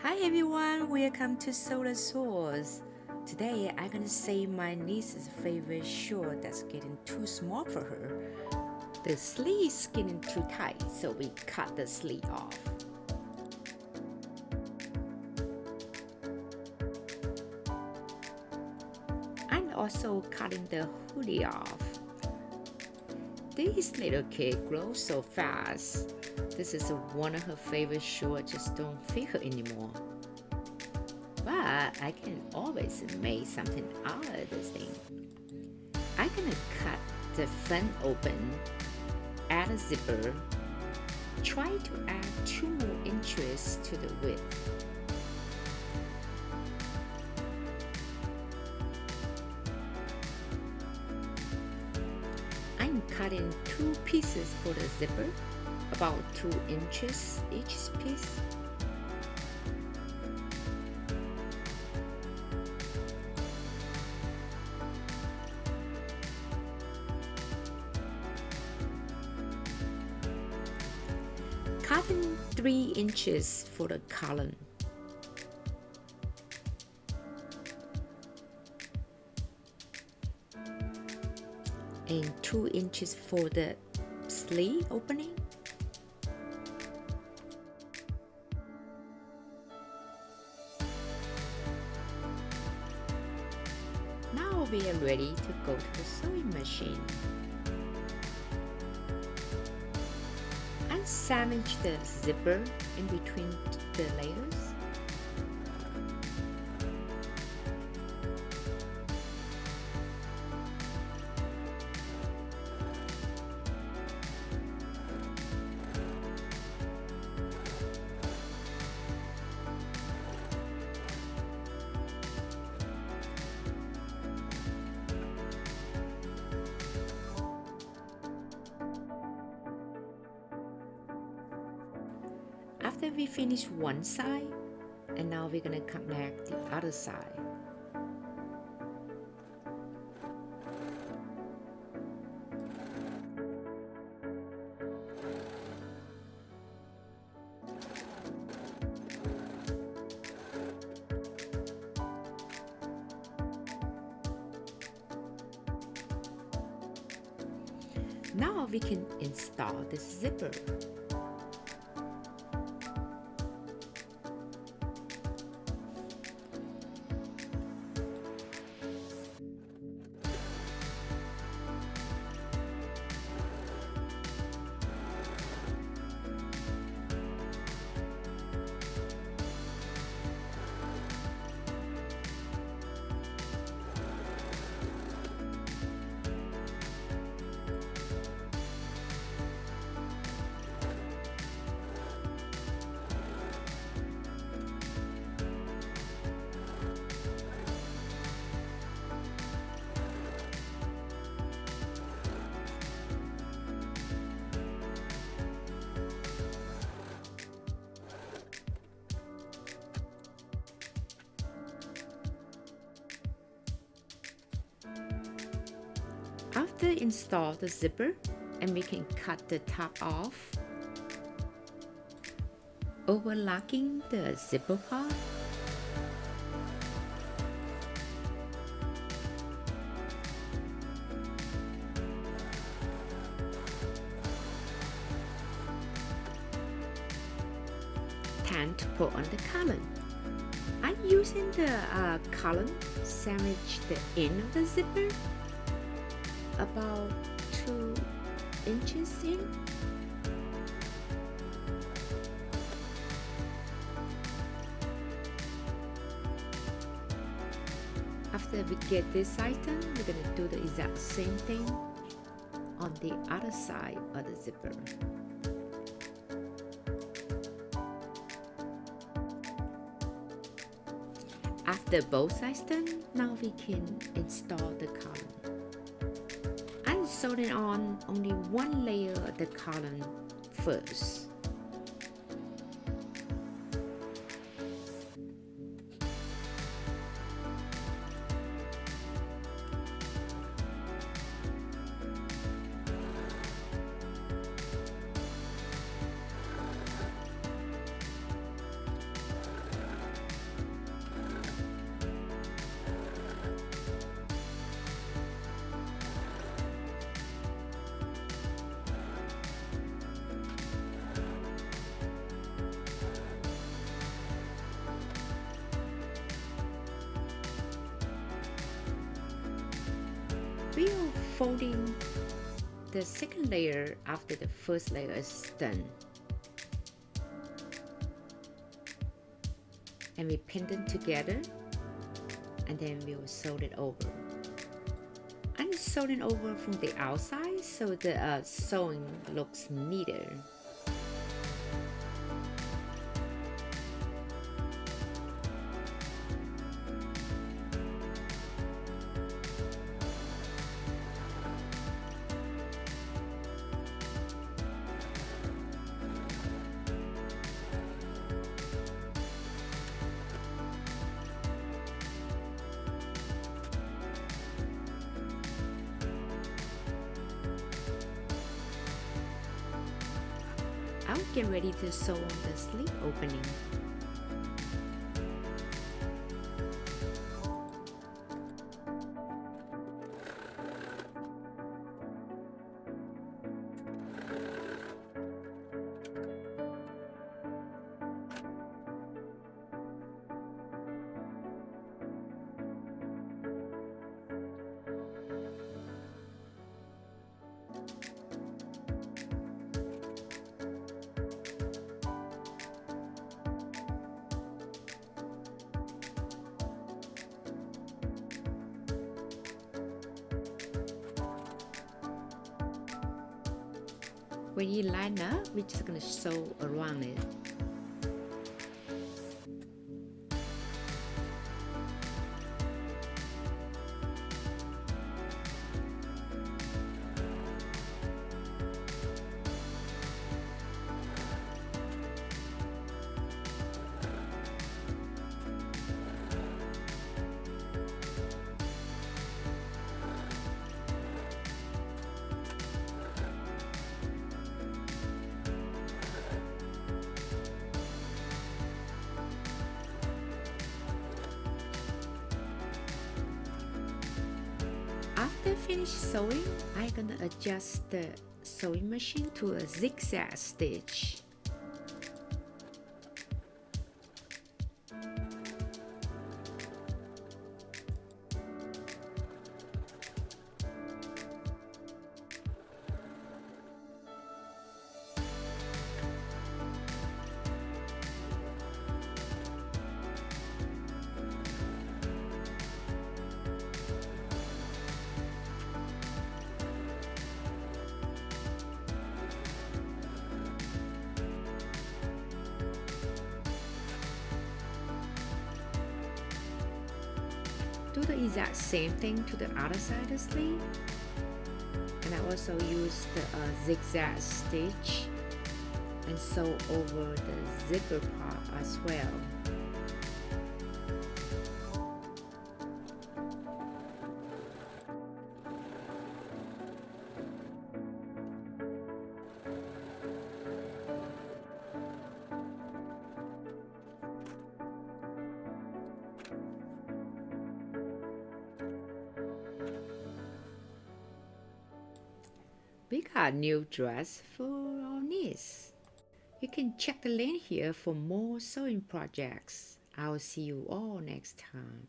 Hi everyone, welcome to Solar Source. Today I'm gonna say my niece's favorite shirt that's getting too small for her. The sleeve is getting too tight, so we cut the sleeve off. I'm also cutting the hoodie off. This little kid grows so fast. This is one of her favorite shorts, just don't fit her anymore. But I can always make something out of this thing. I'm gonna cut the front open, add a zipper, try to add 2 more inches to the width. I'm cutting 2 pieces for the zipper, about 2 inches each piece. Cutting 3 inches for the collar. And 2 inches for the sleeve opening. Now we are ready to go to the sewing machine. And sandwich the zipper in between the layers. After we finish one side, and now we're gonna connect the other side. Now we can install the zipper. After install the zipper, and we can cut the top off, overlocking the zipper part. Time to put on the collar. I'm using the collar, sandwich the end of the zipper about 2 inches in. After we get this item, we're gonna do the exact same thing on the other side of the zipper. After both sides done, now we can install the collar. I'm sewing on only one layer of the collar first. We are folding the second layer after the first layer is done. And we pin them together, and then we will sew it over. I'm sewing over from the outside so the sewing looks neater. I'll get ready to sew on the sleeve opening. When you line up, we're just gonna sew around it. After finished sewing, I'm gonna adjust the sewing machine to a zigzag stitch. Do the exact same thing to the other side of the sleeve. And I also use the zigzag stitch and sew over the zipper part as well. We got a new dress for our niece. You can check the link here for more sewing projects. I'll see you all next time.